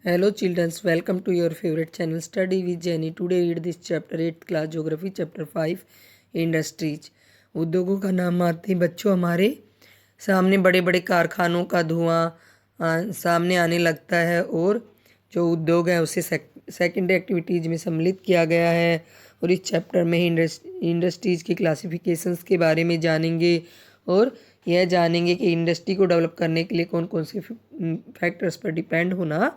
Hello children, welcome to your favorite channel Study with Jenny. Today read this chapter 8th class Geography chapter 5 Industries. उद्योगों का नाम आते हैं बच्चों। हमारे सामने बड़े बड़े कारखानों का धुआं सामने आने लगता है और जो उद्योग है उसे सेकेंडरी एक्टिविटीज़ में सम्मिलित किया गया है। और इस चैप्टर में इंडस्ट्रीज़ की क्लासिफिकेशंस के बारे में जानेंगे और यह जानेंगे कि इंडस्ट्री को डेवलप करने के लिए कौन कौन से फैक्टर्स पर डिपेंड होना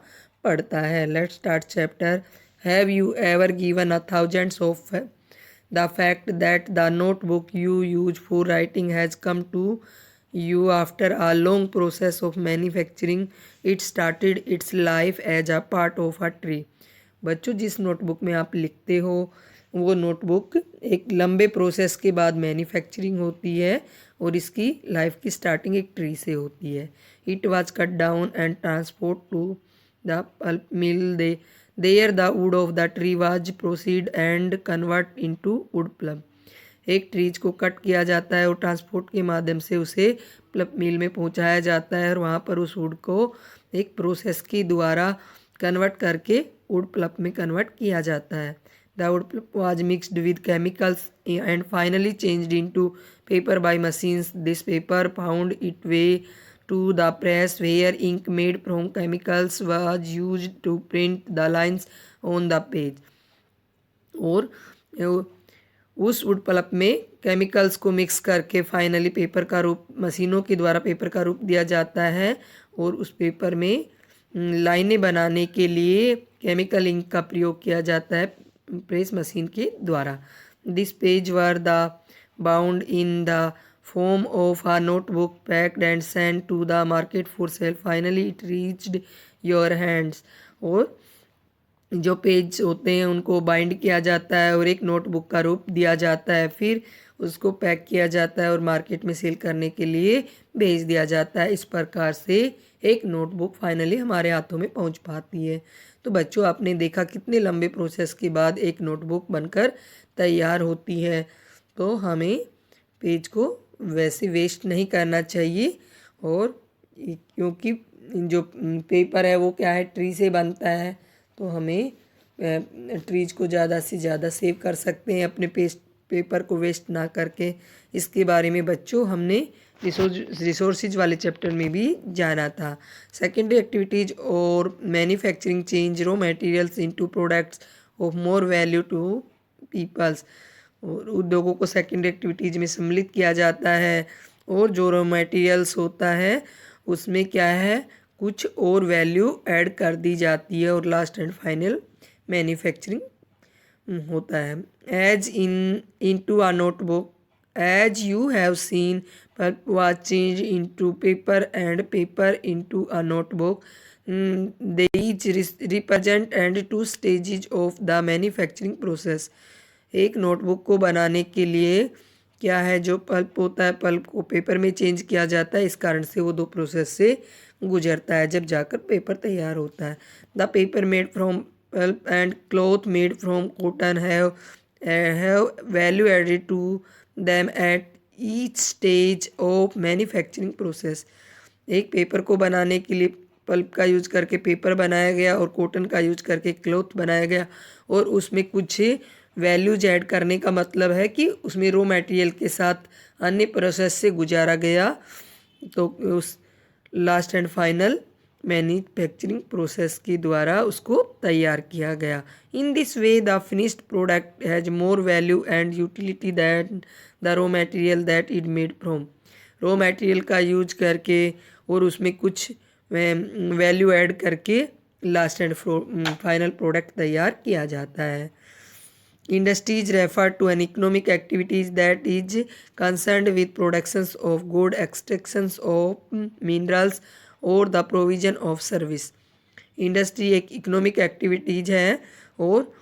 पड़ता है। Let's start chapter. Have you ever given a thousands of the fact that the notebook you use for writing has come to you after a long process of manufacturing? It started its life as a part of a tree. बच्चों, जिस notebook में आप लिखते हो वो notebook एक लंबे process के बाद मैन्युफैक्चरिंग होती है और इसकी लाइफ की स्टार्टिंग एक ट्री से होती है। It was cut down and transport to the pulp mill there the wood of the tree was proceed and convert into wood pulp. एक ट्रीज को कट किया जाता है और ट्रांसपोर्ट के माध्यम से उसे प्लप मिल में पहुंचाया जाता है और वहाँ पर उस वुड को एक प्रोसेस के द्वारा कन्वर्ट करके वुड प्लप में कन्वर्ट किया जाता है। The wood pulp was mixed with chemicals and finally changed into paper by machines. This paper found it way to the press where ink made from chemicals was used to print the lines on the page. और उस wood pulp में chemicals को mix करके finally paper का रूप मशीनों के द्वारा पेपर का रूप दिया जाता है और उस पेपर में लाइनें बनाने के लिए केमिकल इंक का प्रयोग किया जाता है प्रेस मशीन के द्वारा। This page were the bound in the form of a notebook packed and send to the market for sale. Finally it reached your hands. और जो पेज होते हैं उनको बाइंड किया जाता है और एक नोटबुक का रूप दिया जाता है, फिर उसको पैक किया जाता है और मार्केट में सेल करने के लिए भेज दिया जाता है। इस प्रकार से एक नोटबुक फाइनली हमारे हाथों में पहुंच पाती है। तो बच्चों, आपने देखा कितने लंबे प्रोसेस के बाद एक नोटबुक बनकर तैयार होती है। तो हमें पेज को वैसे वेस्ट नहीं करना चाहिए और क्योंकि जो पेपर है वो क्या है, ट्री से बनता है, तो हमें ट्रीज को ज़्यादा से ज़्यादा सेव कर सकते हैं अपने पेपर को वेस्ट ना करके। इसके बारे में बच्चों हमने रिसोर्सेज वाले चैप्टर में भी जाना था। सेकेंडरी एक्टिविटीज़ और manufacturing change raw materials into products of more value to peoples. और उद्योगों को सेकेंडरी एक्टिविटीज़ में सम्मिलित किया जाता है और जो रॉ मटेरियल्स होता है उसमें क्या है, कुछ और वैल्यू ऐड कर दी जाती है और लास्ट एंड फाइनल मैन्युफैक्चरिंग होता है। As into a notebook as you have seen pulp was change into paper and paper into a notebook. They each represent and two stages of the manufacturing process. एक notebook को बनाने के लिए क्या है, जो पल्प होता है पल्प को पेपर में चेंज किया जाता है, इस कारण से वो दो प्रोसेस से गुजरता है जब जाकर पेपर तैयार होता है। The paper made from pulp and cloth made from cotton have value added to them at each stage of manufacturing process. एक पेपर को बनाने के लिए पल्प का यूज करके पेपर बनाया गया और कॉटन का यूज करके क्लॉथ बनाया गया और उसमें कुछ वैल्यूज ऐड करने का मतलब है कि उसमें रॉ मटेरियल के साथ अन्य प्रोसेस से गुजारा गया, तो उस last and final manufacturing process के द्वारा उसको तैयार किया गया। In this way the finished product has more value and utility that the raw material that it made from. Raw material का यूज करके और उसमें कुछ वैल्यू ऐड करके लास्ट एंड फाइनल प्रोडक्ट तैयार किया जाता है। Industries refer to an economic activities that is concerned with productions of goods, extractions of minerals और the provision of service. Industry एक इकोनॉमिक एक्टिविटीज है और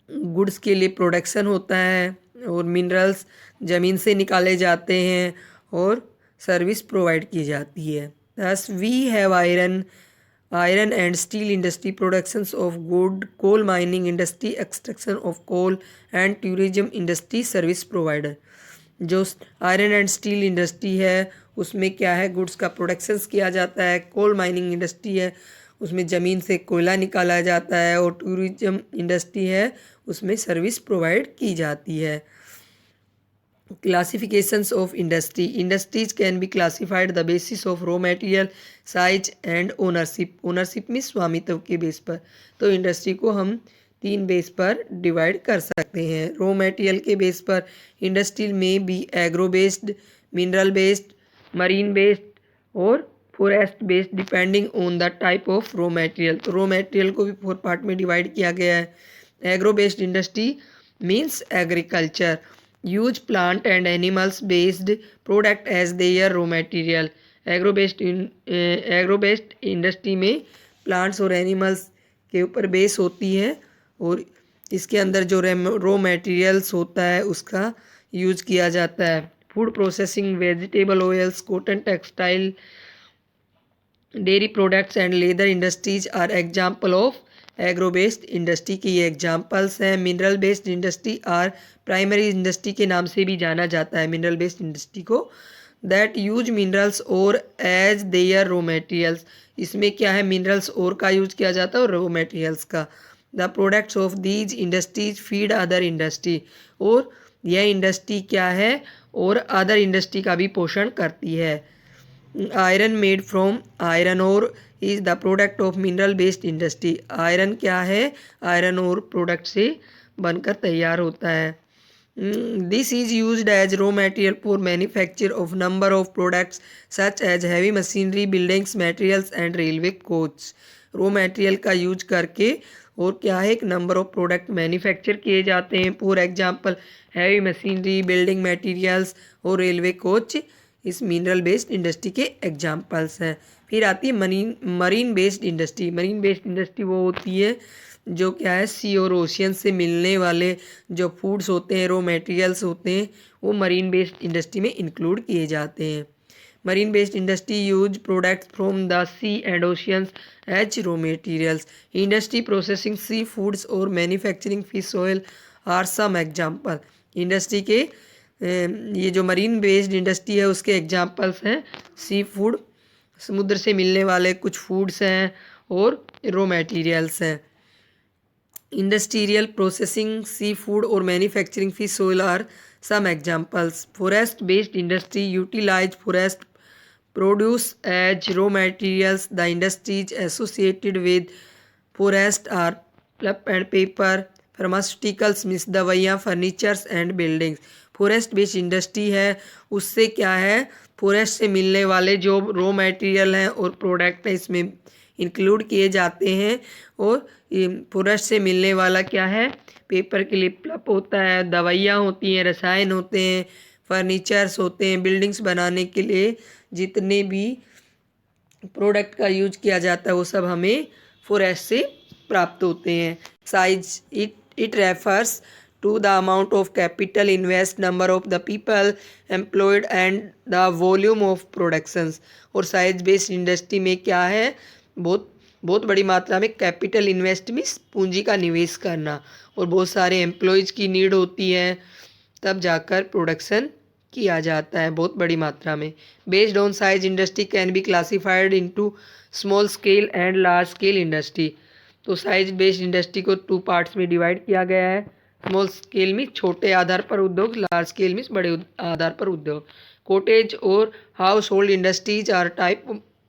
गुड्स के लिए प्रोडक्शन होता है और मिनरल्स ज़मीन से निकाले जाते हैं और सर्विस प्रोवाइड की जाती है। Thus we have iron and steel industry, productions of wood, coal mining industry, extraction of coal and tourism industry service provider। जो आयरन एंड स्टील इंडस्ट्री है उसमें क्या है, गुड्स का प्रोडक्शंस किया जाता है। कोल माइनिंग इंडस्ट्री है, उसमें ज़मीन से कोयला निकाला जाता है। और टूरिज्म इंडस्ट्री है, उसमें सर्विस प्रोवाइड की जाती है। Classifications of industry. Industries can be classified the basis of raw material, size and ownership. Ownership में स्वामित्व के बेस पर। तो इंडस्ट्री को हम 3 बेस पर डिवाइड कर सकते हैं। रॉ मटेरियल के बेस पर इंडस्ट्री में भी agro based, mineral based, marine based और forest based depending on the type of raw material. तो रॉ मटेरियल को भी 4 पार्ट में डिवाइड किया गया है। Agro based industry means agriculture, use plant and animals based product as their raw material. Agro based industry में plants और animals के ऊपर बेस होती है और इसके अंदर जो रॉ मटेरियल्स होता है उसका यूज किया जाता है। Food processing, vegetable oils, cotton, textile, dairy products and leather industries are example of agro based industry की ये एग्जाम्पल्स हैं। Mineral based industry are primary industry के नाम से भी जाना जाता है मिनरल बेस्ड इंडस्ट्री को। दैट यूज मिनरल्स और एज देयर रॉ मटेरियल्स। इसमें क्या है, मिनरल्स और का यूज किया जाता है और रॉ मटेरियल्स का। The products of these industries feed other industry. और यह इंडस्ट्री क्या है और अदर इंडस्ट्री का भी पोषण करती है। Iron made from iron ore is the product of mineral based industry. Iron क्या है, आयरन ओर प्रोडक्ट से बनकर तैयार होता है। This is used as raw material for manufacture of number of products such as heavy machinery, buildings materials and railway coach. Raw material का use करके और क्या है, एक नंबर ऑफ प्रोडक्ट मैन्युफैक्चर किए जाते हैं। For example heavy machinery, building materials और रेलवे कोच इस मिनरल बेस्ड इंडस्ट्री के एग्जाम्पल्स हैं। फिर आती है marine based industry. Marine based industry वो होती है जो क्या है, सी और ओशियन से मिलने वाले जो फूड्स होते हैं, रॉ मटेरियल्स होते हैं, वो मरीन बेस्ड इंडस्ट्री में इंक्लूड किए जाते हैं। Marine based industry use products from the sea and oceans as raw materials. Industry processing sea foods और manufacturing fish oil are some example. Industry के ये जो मरीन बेस्ड इंडस्ट्री है उसके एग्जाम्पल्स हैं सी फूड, समुद्र से मिलने वाले कुछ फूड्स हैं और रॉ मटेरियल्स हैं। इंडस्ट्रियल प्रोसेसिंग सी फूड और manufacturing fish oil are some examples. Forest based industry utilize forest produce as raw materials. The industries associated with forest are pulp and paper, pharmaceuticals means दवाइयाँ, furnitures and buildings. Forest based industry है, उससे क्या है, forest से मिलने वाले जो raw material हैं और प्रोडक्ट हैं इसमें इंक्लूड किए जाते हैं। और फॉरेस्ट से मिलने वाला क्या है, पेपर के लिए पल्प होता है, दवाइयाँ होती हैं, रसायन होते हैं, फर्नीचर्स होते हैं, बिल्डिंग्स बनाने के लिए जितने भी प्रोडक्ट का यूज किया जाता है वो सब हमें फॉरेस्ट से प्राप्त होते हैं। Size it refers to the amount of capital invest, number of the people employed and the volume of productions। और साइज बेस्ड इंडस्ट्री में क्या है, बहुत बड़ी मात्रा में कैपिटल इन्वेस्ट मीन्स पूंजी का निवेश करना और बहुत सारे एम्प्लॉयज़ की नीड होती है, तब जाकर प्रोडक्शन किया जाता है बहुत बड़ी मात्रा में। Based on size industry can be classified into small scale and large scale industry. तो साइज बेस्ड इंडस्ट्री को 2 पार्ट्स में डिवाइड किया गया है। स्मॉल स्केल में छोटे आधार पर उद्योग, लार्ज स्केल में बड़े आधार पर उद्योग। कॉटेज और household industries are type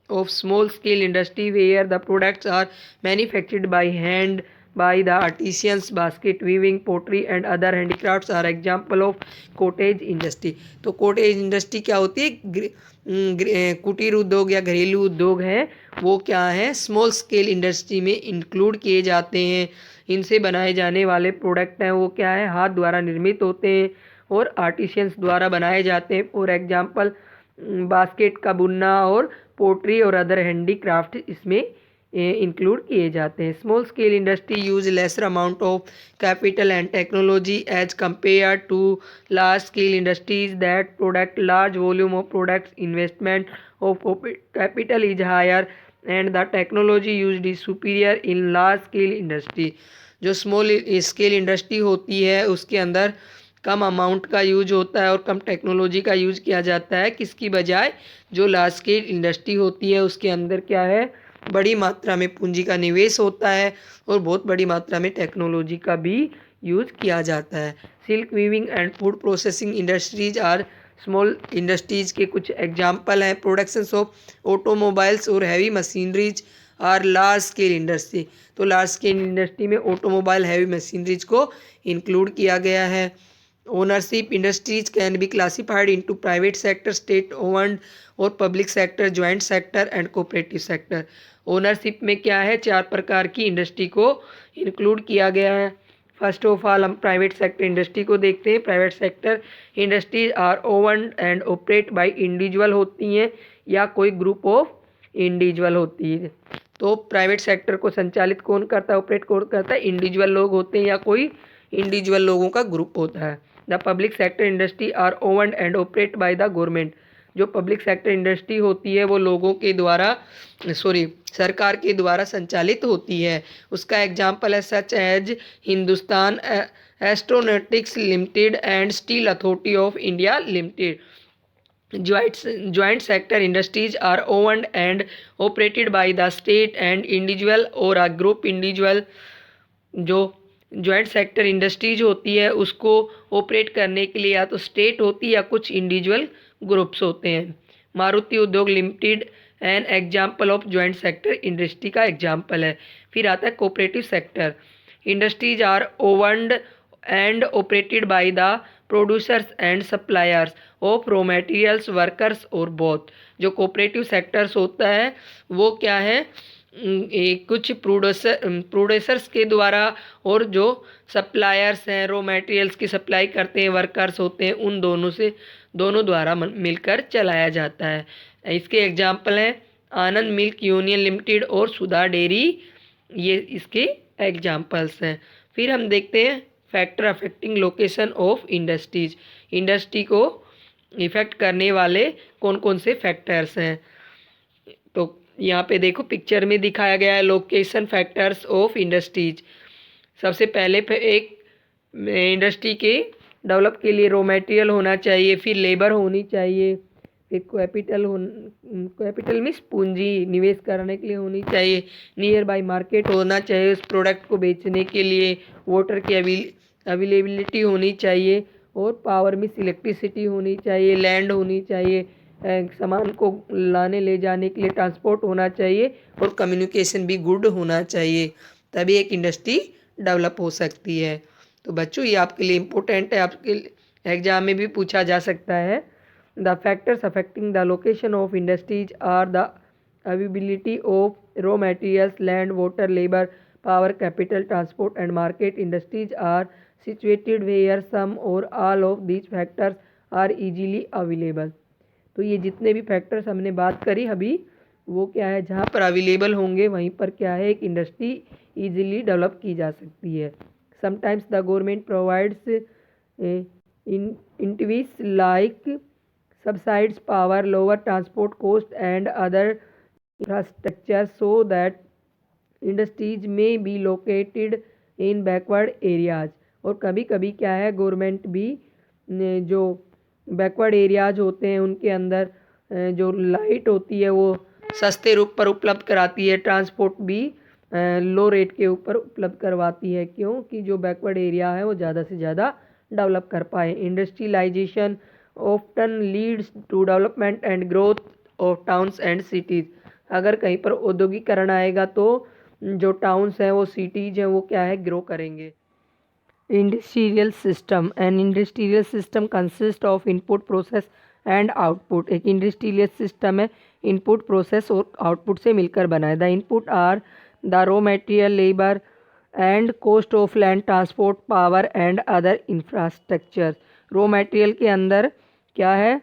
of small scale industry where the products are manufactured by hand by the artisans, basket weaving, pottery and other handicrafts are example of cottage industry। तो cottage industry क्या होती है, कुटीर उद्योग या घरेलू उद्योग है, वो क्या है, स्मॉल स्केल इंडस्ट्री में इंक्लूड किए जाते हैं। इनसे बनाए जाने वाले प्रोडक्ट हैं वो क्या है, हाथ द्वारा निर्मित होते हैं और आर्टिशियंस द्वारा बनाए जाते हैं। फॉर एग्जांपल बास्केट का बुनना और पोट्री और अदर हैंडीक्राफ्ट इसमें इंक्लूड किए जाते हैं। Small scale industry use lesser amount of capital and technology as compare to large scale industries that product large volume of products, investment of capital is higher and the technology used is superior in large scale industry. जो small scale industry होती है उसके अंदर कम amount का use होता है और कम technology का यूज किया जाता है, किसकी बजाय जो लार्ज स्केल इंडस्ट्री होती है उसके अंदर क्या है, बड़ी मात्रा में पूंजी का निवेश होता है और बहुत बड़ी मात्रा में टेक्नोलॉजी का भी यूज किया जाता है। Silk weaving and food processing industries are small industries के कुछ एग्जाम्पल हैं। प्रोडक्शंस ऑफ ऑटोमोबाइल्स और heavy machineries are large scale industry. तो लार्ज स्केल इंडस्ट्री में ऑटोमोबाइल हैवी मशीनरीज को इंक्लूड किया गया है। Ownership industries can be classified into private sector, state owned और public sector, joint sector and cooperative sector. Ownership में क्या है, 4 प्रकार की इंडस्ट्री को इंक्लूड किया गया है। फर्स्ट ऑफ ऑल हम प्राइवेट सेक्टर इंडस्ट्री को देखते हैं। Private sector industries are owned and operate by individual होती हैं या कोई ग्रुप ऑफ इंडिविजुअल होती है। तो प्राइवेट सेक्टर को संचालित कौन करता है, ऑपरेट कौन करता है, इंडिविजुअल लोग होते हैं या कोई इंडिविजुअल लोगों का ग्रुप होता है। The public sector industry are owned and operate by the government. जो पब्लिक सेक्टर इंडस्ट्री होती है वो लोगों के द्वारा सरकार के द्वारा संचालित होती है। उसका एग्जाम्पल है such as Hindustan astronautics limited and steel authority of India limited. Joint sector industries are owned and operated by the state and individual or a group individual। जो जॉइंट सेक्टर इंडस्ट्रीज होती है उसको ऑपरेट करने के लिए या तो स्टेट होती है या कुछ इंडिविजुअल ग्रुप्स होते हैं। Maruti Udyog limited an example of joint sector industry का एग्जाम्पल है। फिर आता है cooperative sector industries are owned and operated by the producers and suppliers of raw materials, workers और बोथ। जो कोऑपरेटिव सेक्टर्स होता है वो क्या है, कुछ प्रोड्यूसर्स के द्वारा और जो सप्लायर्स हैं, रॉ मटेरियल्स की सप्लाई करते हैं, वर्कर्स होते हैं, उन दोनों द्वारा मिलकर चलाया जाता है। इसके एग्जाम्पल हैं आनंद मिल्क यूनियन लिमिटेड और सुधा डेयरी, ये इसके एग्जाम्पल्स हैं। फिर हम देखते हैं factor affecting location of industries. Industry को इफेक्ट करने वाले कौन कौन से फैक्टर्स हैं। तो यहाँ पे देखो पिक्चर में दिखाया गया है लोकेशन फैक्टर्स ऑफ इंडस्ट्रीज। सबसे पहले एक इंडस्ट्री के डेवलप के लिए रॉ मटेरियल होना चाहिए, फिर लेबर होनी चाहिए, फिर कैपिटल मीन्स पूंजी निवेश करने के लिए होनी चाहिए, नियर बाय मार्केट होना चाहिए उस प्रोडक्ट को बेचने के लिए, वाटर की अवेलेबिलिटी होनी चाहिए और पावर मीन्स इलेक्ट्रिसिटी होनी चाहिए, लैंड होनी चाहिए, सामान को लाने ले जाने के लिए ट्रांसपोर्ट होना चाहिए और कम्युनिकेशन भी गुड होना चाहिए, तभी एक इंडस्ट्री डेवलप हो सकती है। तो बच्चों ये आपके लिए इम्पोर्टेंट है, आपके एग्जाम में भी पूछा जा सकता है। The factors affecting the location of industries are the availability of raw materials, land, water, labour, power, capital, transport and market. Industries are situated where some or all of these factors are easily available। तो ये जितने भी factors हमने बात करी अभी वो क्या है, जहाँ पर अवेलेबल होंगे वहीं पर क्या है एक इंडस्ट्री इजीली डेवलप की जा सकती है। Sometimes the government provides incentives like subsidies, power, lower transport cost and other infrastructure so that industries may be located in backward areas. और कभी कभी क्या है गवर्नमेंट भी जो बैकवर्ड एरियाज होते हैं उनके अंदर जो लाइट होती है वो सस्ते रूप पर उपलब्ध कराती है, ट्रांसपोर्ट भी लो रेट के ऊपर उपलब्ध करवाती है, क्योंकि जो बैकवर्ड एरिया है वो ज़्यादा से ज़्यादा डेवलप कर पाए। Industrialisation often leads to development and growth of towns and cities. अगर कहीं पर औद्योगिकरण आएगा तो जो टाउन्स हैं वो सिटीज़ हैं वो क्या है ग्रो करेंगे। Industrial system and industrial system consist of input, process and output. एक इंडस्ट्रियल सिस्टम है इनपुट, प्रोसेस और आउटपुट से मिलकर बना है। The input are the raw material, labour and cost of land, transport, power and other infrastructure. Raw material के अंदर क्या है,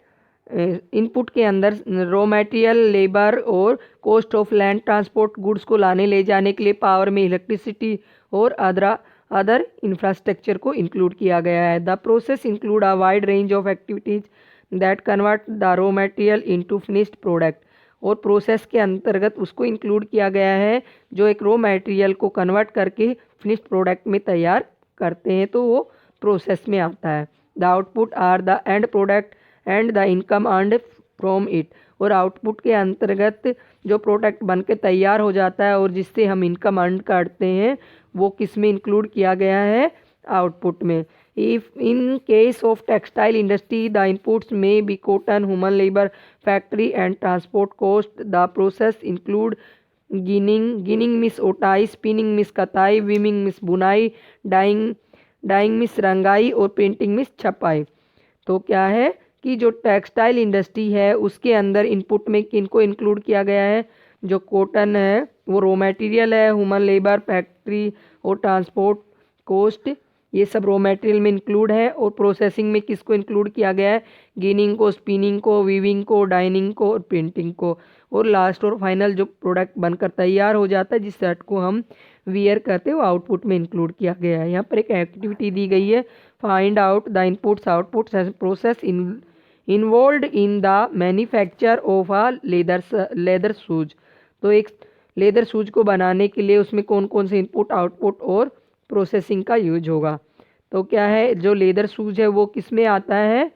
इनपुट के अंदर रॉ मटेरियल, लेबर और cost of land, transport, goods को लाने ले जाने के लिए, पावर में इलेक्ट्रिसिटी और अदर इंफ्रास्ट्रक्चर को इंक्लूड किया गया है। The process include a wide range of activities that convert the raw material into finished product. और प्रोसेस के अंतर्गत उसको इंक्लूड किया गया है जो एक रॉ मटेरियल को कन्वर्ट करके फिनिश्ड प्रोडक्ट में तैयार करते हैं, तो वो प्रोसेस में आता है। The output are the end product and the income earned from it. और आउटपुट के अंतर्गत जो प्रोडक्ट बन के तैयार हो जाता है और जिससे हम इनकम अर्न करते हैं वो किस में इंक्लूड किया गया है, आउटपुट में। If in case of textile industry the inputs may be cotton, human labour, factory and transport cost. The process include ginning means ओटाई, स्पिनिंग मिस कताई, वीविंग मिस बुनाई, डाइंग मिस रंगाई और प्रिंटिंग मिस छपाई। तो क्या है कि जो टेक्सटाइल इंडस्ट्री है उसके अंदर इनपुट में किनको इंक्लूड किया गया है, जो कॉटन है वो रॉ मटेरियल है, ह्यूमन लेबर, फैक्ट्री और ट्रांसपोर्ट कॉस्ट ये सब रॉ मटेरियल में इंक्लूड है। और प्रोसेसिंग में किसको इंक्लूड किया गया है, गिनिंग को, स्पिनिंग को, वीविंग को, डाइनिंग को और प्रिंटिंग को। और लास्ट और फाइनल जो प्रोडक्ट बनकर तैयार हो जाता है जिस शर्ट को हम वियर करते हैं वो आउटपुट में इंक्लूड किया गया है। यहाँ पर एक एक्टिविटी दी गई है, find out the inputs outputs and process involved in the manufacture of a leather shoes. तो एक लेदर शूज को बनाने के लिए उसमें कौन कौन से इनपुट, आउटपुट और प्रोसेसिंग का यूज होगा। तो क्या है, जो लेदर शूज है वो किस में आता है,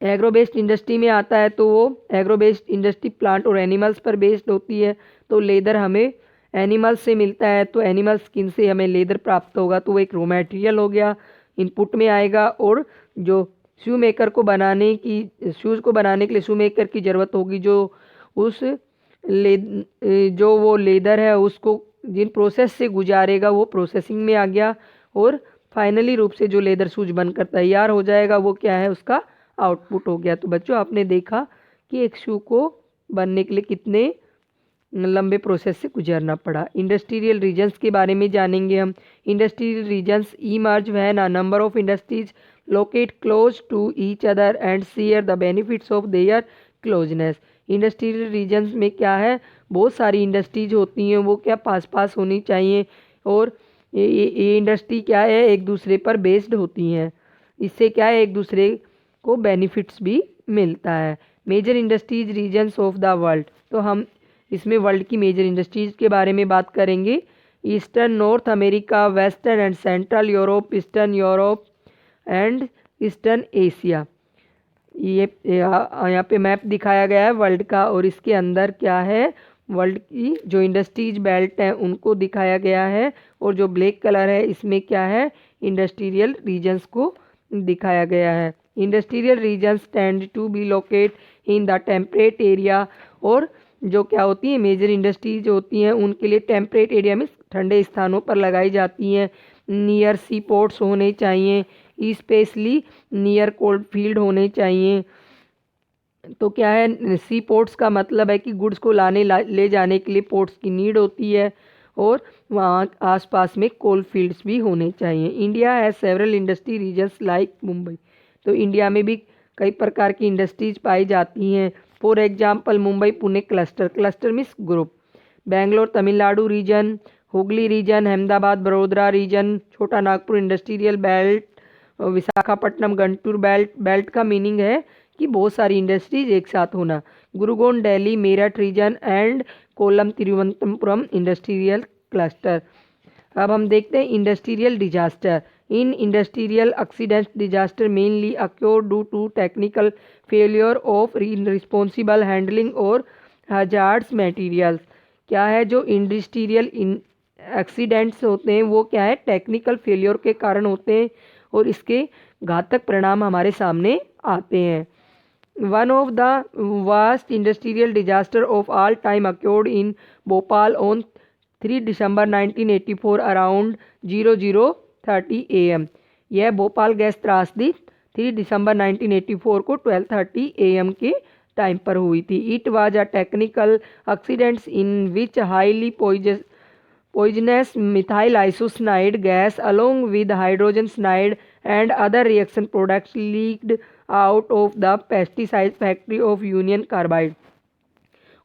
एग्रो बेस्ड इंडस्ट्री में आता है। तो वो एग्रो बेस्ड इंडस्ट्री प्लांट और एनिमल्स पर बेस्ड होती है। तो लेदर हमें एनिमल्स से मिलता है, तो एनिमल स्किन से हमें लेदर प्राप्त होगा, तो वो एक रॉ मटेरियल हो गया, इनपुट में आएगा। और जो शू मेकर को बनाने की, शूज़ को बनाने के लिए शू मेकर की ज़रूरत होगी, जो उस जो वो लेदर है उसको जिन प्रोसेस से गुजारेगा वो प्रोसेसिंग में आ गया। और फाइनली रूप से जो लेदर शूज बनकर तैयार हो जाएगा वो क्या है, उसका आउटपुट हो गया। तो बच्चों आपने देखा कि एक शू को बनने के लिए कितने लंबे प्रोसेस से गुजरना पड़ा। इंडस्ट्रियल रीजन्स के बारे में जानेंगे हम। Industrial regions emerge when a number of industries locate close to each other and share the benefits of their closeness. Industrial regions में क्या है, बहुत सारी इंडस्ट्रीज होती हैं, वो क्या पास पास होनी चाहिए। और ये इंडस्ट्री क्या है, एक दूसरे पर बेस्ड होती हैं। इससे क्या है, एक दूसरे को बेनिफिट्स भी मिलता है। Major industries regions of the world, तो हम इसमें वर्ल्ड की मेजर इंडस्ट्रीज के बारे में बात करेंगे। Eastern north America, western and central Europe, eastern Europe and eastern Asia. ये यहाँ पे मैप दिखाया गया है वर्ल्ड का, और इसके अंदर क्या है, वर्ल्ड की जो इंडस्ट्रीज बेल्ट हैं उनको दिखाया गया है। और जो ब्लैक कलर है इसमें क्या है, इंडस्ट्रियल रीजन्स को दिखाया गया है। Industrial regions tend to be locate in the temperate area. और जो क्या होती है, मेजर इंडस्ट्रीज होती हैं उनके लिए टेम्परेट एरिया में ठंडे स्थानों पर लगाई जाती हैं। नियर सी पोर्ट्स होने चाहिए, स्पेशली नियर कोल्ड फील्ड होने चाहिए। तो क्या है, सी पोर्ट्स का मतलब है कि गुड्स को ले जाने के लिए पोर्ट्स की नीड होती है, और वहाँ आसपास में कोल फील्ड्स भी होने चाहिए। India has several industry regions like Mumbai. तो इंडिया में भी कई प्रकार की इंडस्ट्रीज पाई जाती हैं। For example Mumbai Pune cluster, cluster means group. Bangalore Tamil Nadu region, Hooghly region, Ahmedabad Vadodara region, Chota Nagpur industrial belt, Visakhapatnam Guntur belt. Belt का मीनिंग है कि बहुत सारी इंडस्ट्रीज एक साथ होना। Gurugram Delhi Meerut region and Kollam Thiruvananthapuram industrial cluster. अब हम देखते हैं industrial disaster. In industrial accidents disaster mainly occur due to technical failure of responsible handling और हजार्ड्स मटेरियल्स। क्या है, जो इंडस्ट्रियल एक्सीडेंट्स होते हैं वो क्या है, टेक्निकल फेलियर के कारण होते हैं और इसके घातक परिणाम हमारे सामने आते हैं। One of the worst industrial disaster of all time occurred in Bhopal on 3 December 1984 around 00:30 AM। यह भोपाल गैस त्रासदी 3 दिसंबर 1984 को 12:30 AM के टाइम पर हुई थी। It was a technical accidents in which highly poisonous methyl isocyanide gas along with hydrogen cyanide and other reaction products leaked out of the pesticide factory of Union Carbide।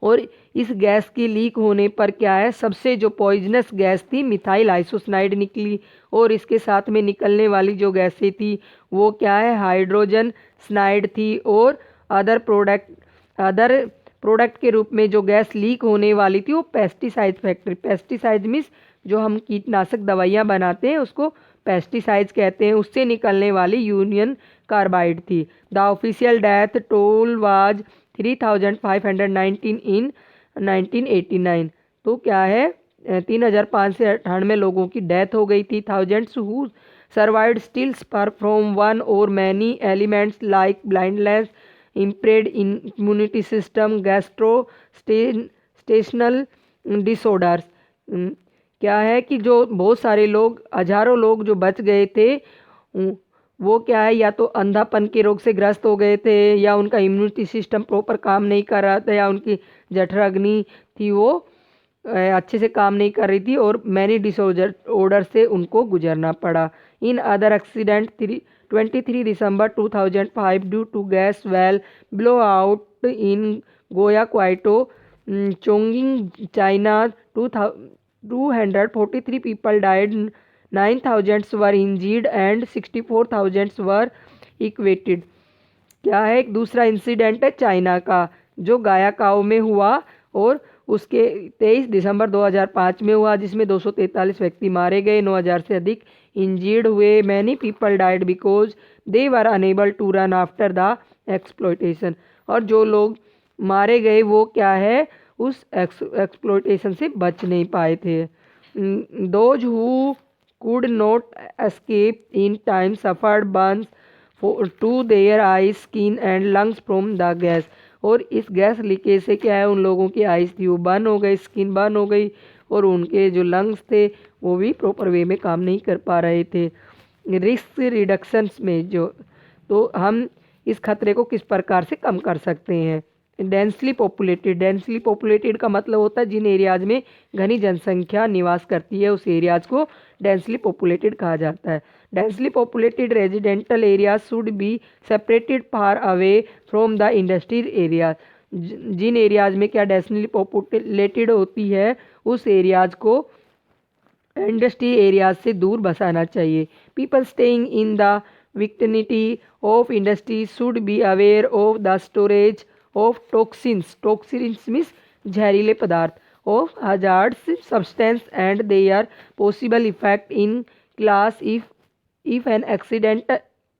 और इस gas की leak होने पर क्या है, सबसे जो poisonous gas थी मिथाइल आइसोसाइनाइड निकली, और इसके साथ में निकलने वाली जो गैसें थी वो क्या है, हाइड्रोजन साइनाइड थी और अदर प्रोडक्ट के रूप में जो गैस लीक होने वाली थी वो पेस्टिसाइड फैक्ट्री, पेस्टिसाइड मीन्स जो हम कीटनाशक दवाइयाँ बनाते हैं उसको पेस्टिसाइड्स कहते हैं, उससे निकलने वाली यूनियन कार्बाइड थी। The official death toll was 3519 इन 1989। तो क्या है 3598 लोगों की डेथ हो गई थी। Thousands who survived still suffer from one or many ailments like blindness, impaired immunity system, gastrointestinal disorders. क्या है कि जो बहुत सारे लोग, हजारों लोग जो बच गए थे वो क्या है या तो अंधापन के रोग से ग्रस्त हो गए थे, या उनका इम्यूनिटी सिस्टम प्रॉपर काम नहीं कर रहा था, या उनकी जठराग्नि थी वो अच्छे से काम नहीं कर रही थी, और मैनी डिसऑर्डर से उनको गुजरना पड़ा। In other accident 23 December 2005 due to gas well blow out in गोया क्वाइटो Chongqing China 243 people died, 9,000 were injured and 64,000 were evacuated। क्या है एक दूसरा इंसिडेंट है चाइना का जो गायाकाओ में हुआ, और उसके 23 दिसंबर 2005 में हुआ, जिसमें 243 व्यक्ति मारे गए, 9,000 से अधिक इंजर्ड हुए। Many people died because they were unable to run after the exploitation. और जो लोग मारे गए वो क्या है उस एक्सप्लॉयटेशन से बच नहीं पाए थे। Those who could not escape in time suffered burns to their eyes, skin and lungs from the gas. और इस गैस लीकेज से क्या है उन लोगों की आइज थी वो बर्न हो गई, स्किन बर्न हो गई, और उनके जो लंग्स थे वो भी प्रॉपर वे में काम नहीं कर पा रहे थे। रिस्क रिडक्शंस में जो, तो हम इस खतरे को किस प्रकार से कम कर सकते हैं। डेंसली पॉपुलेटेड का मतलब होता है जिन एरियाज में घनी जनसंख्या निवास करती है उस एरियाज को डेंसली पॉपुलेटेड कहा जाता है। Densely populated residential area should be separated far away from the industrial area. जिन एरियाज में क्या डेंसली पॉपुलेटेड होती है उस एरियाज को इंडस्ट्री एरियाज से दूर बसाना चाहिए। People staying in the vicinity of industry should be aware of the storage of toxins means जहरीले पदार्थ, of hazards substance and their possible effect in case if an accident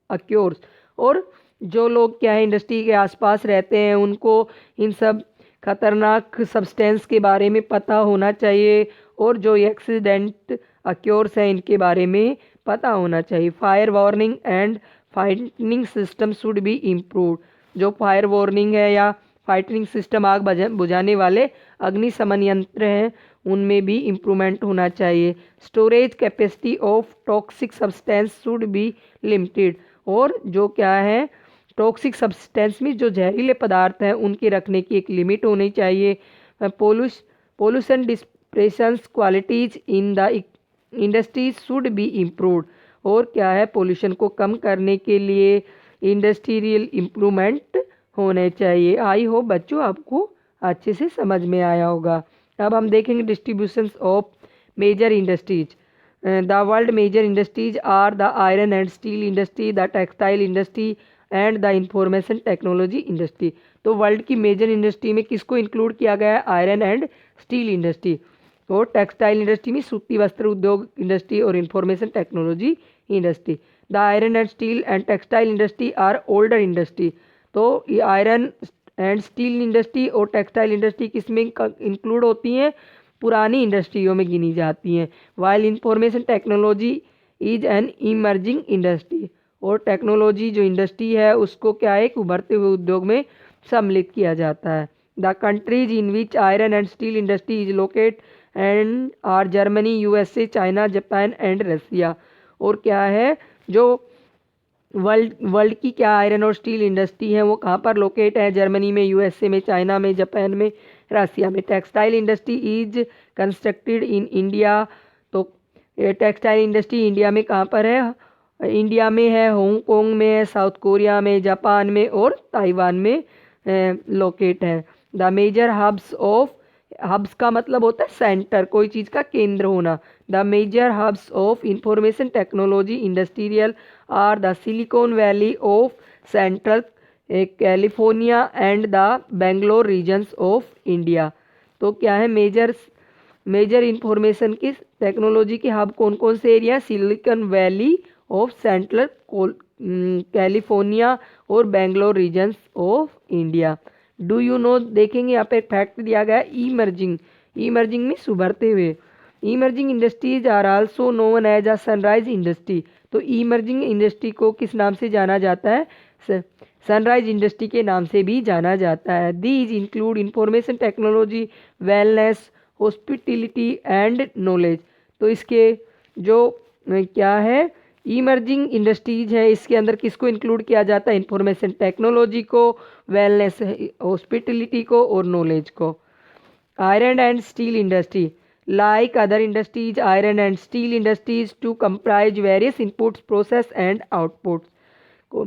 occurs. और जो लोग क्या है इंडस्ट्री के आसपास रहते हैं उनको इन सब खतरनाक सब्सटेंस के बारे में पता होना चाहिए, और जो एक्सीडेंट अक्योर्स हैं इनके बारे में पता होना चाहिए। Fire warning and fighting system should be improved. जो फायर वार्निंग है या फाइटिंग सिस्टम, आग बुझाने वाले अग्निशमन यंत्र हैं, उनमें भी इम्प्रूवमेंट होना चाहिए। Storage capacity of toxic substance should be limited. और जो क्या है टॉक्सिक सब्सटेंस में जो जहरीले पदार्थ हैं उनके रखने की एक लिमिट होनी चाहिए। Pollution depression qualities in the industries should be improved. और क्या है पोल्यूशन को कम करने के लिए इंडस्ट्रियल इम्प्रूवमेंट होने चाहिए। आई होप बच्चों आपको अच्छे से समझ में आया होगा। अब हम देखेंगे distribution of major industries. The world major industries are the iron and steel industry, the textile industry and the information technology industry. तो वर्ल्ड की मेजर इंडस्ट्री में किसको इंक्लूड किया गया है, आयरन एंड स्टील इंडस्ट्री, और टेक्सटाइल इंडस्ट्री में सूती वस्त्र उद्योग इंडस्ट्री और information technology industry. The iron and steel and textile industry are older industry. तो ये आयरन एंड स्टील इंडस्ट्री और टेक्सटाइल इंडस्ट्री किसमें इंक्लूड होती हैं, पुरानी इंडस्ट्रियों में गिनी जाती हैं। While information technology is an emerging industry. और टेक्नोलॉजी जो इंडस्ट्री है उसको क्या है एक उभरते हुए उद्योग में सम्मिलित किया जाता है। The countries in which iron and steel industry is locate and are Germany, USA, China, Japan and Russia. और क्या है जो वर्ल्ड की क्या आयरन और स्टील इंडस्ट्री है वो कहाँ पर लोकेट है, जर्मनी में, यूएसए में, चाइना में, जापान में, रसिया में। Textile industry is constructed in India. तो टेक्सटाइल इंडस्ट्री इंडिया में कहाँ पर है, इंडिया में है, हांगकांग में है, साउथ कोरिया में, जापान में और ताइवान में लोकेट है। द मेजर हब्स का मतलब होता है सेंटर, कोई चीज़ का केंद्र होना। The major hubs of information technology industrial are the Silicon Valley of central California and the Bangalore regions of India. तो क्या है, मेजर इंफॉर्मेशन की टेक्नोलॉजी के हब कौन कौन से area? Silicon Valley of central California और Bangalore regions of India. Do you know, देखेंगे यहाँ पे एक फैक्ट दिया गया है, इमर्जिंग में उभरते हुए। Emerging industries are also known as a sunrise industry. तो इमर्जिंग इंडस्ट्री को किस नाम से जाना जाता है? सनराइज इंडस्ट्री के नाम से भी जाना जाता है। These include information technology, wellness, hospitality and knowledge. तो इसके जो क्या है, इमर्जिंग इंडस्ट्रीज है, इसके अंदर किसको इंक्लूड किया जाता है? इंफॉर्मेशन टेक्नोलॉजी को, वेलनेस, हॉस्पिटलिटी को और नॉलेज को। Iron and steel industry, like other industries, iron and steel industries to comprise various inputs, process and outputs। को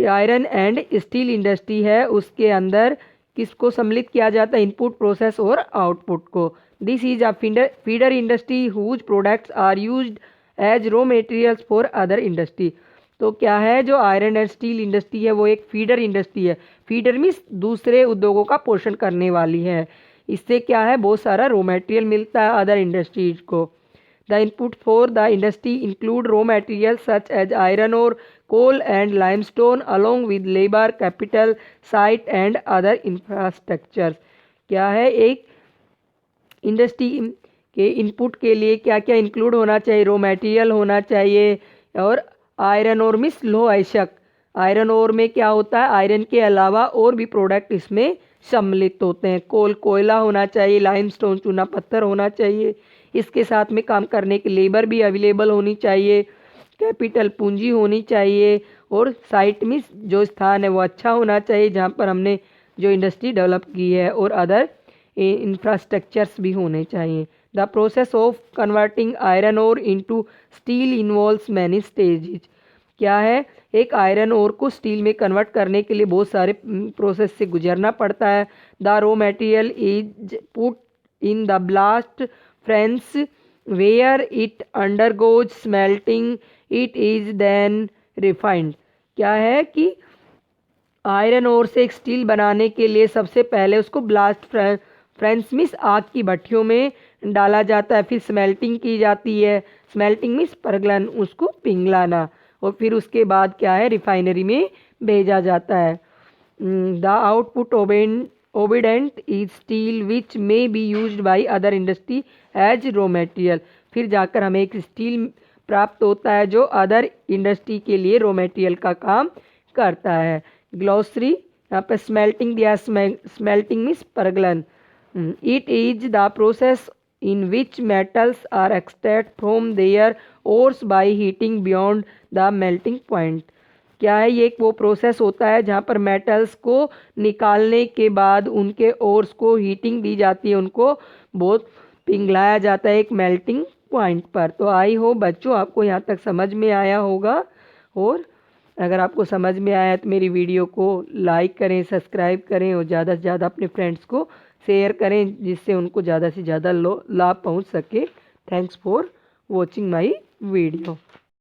आयरन एंड स्टील इंडस्ट्री है, उसके अंदर किसको सम्मिलित किया जाता है? इनपुट, प्रोसेस और आउटपुट को। This is a feeder industry whose products are used as raw materials for other industry. तो क्या है, जो आयरन एंड स्टील इंडस्ट्री है वो एक फीडर इंडस्ट्री है। फीडर मीन्स दूसरे उद्योगों का पोषण करने वाली है। इससे क्या है, बहुत सारा रॉ मटेरियल मिलता है अदर इंडस्ट्रीज को। The input for the industry include raw material such as iron और coal and limestone along with labour, capital, site and other infrastructure. क्या है, एक इंडस्ट्री के इनपुट के लिए क्या क्या इंक्लूड होना चाहिए? रॉ मटेरियल होना चाहिए, और आयरन और मिस लोह अयस्क। आयरन और में क्या होता है, आयरन के अलावा और भी प्रोडक्ट इसमें सम्मिलित होते हैं। कोयला होना चाहिए, लाइमस्टोन चूना पत्थर होना चाहिए, इसके साथ में काम करने की लेबर भी अवेलेबल होनी चाहिए, कैपिटल पूंजी होनी चाहिए, और साइट में जो स्थान है वो अच्छा होना चाहिए जहाँ पर हमने जो इंडस्ट्री डेवलप की है, और अदर इंफ्रास्ट्रक्चर्स भी होने चाहिए। The process of converting iron ore into steel involves many stages. क्या है, एक आयरन ओर को स्टील में कन्वर्ट करने के लिए बहुत सारे प्रोसेस से गुजरना पड़ता है। The raw material is put in the blast furnace where it undergoes smelting, it is then refined. क्या है कि आयरन ओर से एक स्टील बनाने के लिए सबसे पहले उसको ब्लास्ट फर्नेस मीन्स आग की भट्टियों में डाला जाता है, फिर स्मेल्टिंग की जाती है, स्मेल्टिंग मीन्स परगलन, उसको पिघलाना, और फिर उसके बाद क्या है, रिफाइनरी में भेजा जाता है। The output obtained is steel which may be used by other industry as raw material. फिर जाकर हमें एक स्टील प्राप्त होता है जो अदर इंडस्ट्री के लिए रॉ मटेरियल का काम करता है। ग्लॉसरी, यहाँ पे स्मेल्टिंग दिया, स्मेल्टिंग मीन्स परगलन। It is the process in which metals are extracted from their ores by heating beyond the melting point। क्या है, ये एक वो प्रोसेस होता है जहाँ पर मेटल्स को निकालने के बाद उनके ओर्स को हीटिंग दी जाती है, उनको बहुत पिघलाया जाता है एक मेल्टिंग पॉइंट पर। तो आई होप बच्चों आपको यहाँ तक समझ में आया होगा, और अगर आपको समझ में आया तो मेरी वीडियो को लाइक करें, सब्सक्राइब करें, और ज़्यादा से ज़्यादा अपने फ्रेंड्स को शेयर करें जिससे उनको ज़्यादा से ज़्यादा लाभ पहुंच सके। Thanks for watching my video.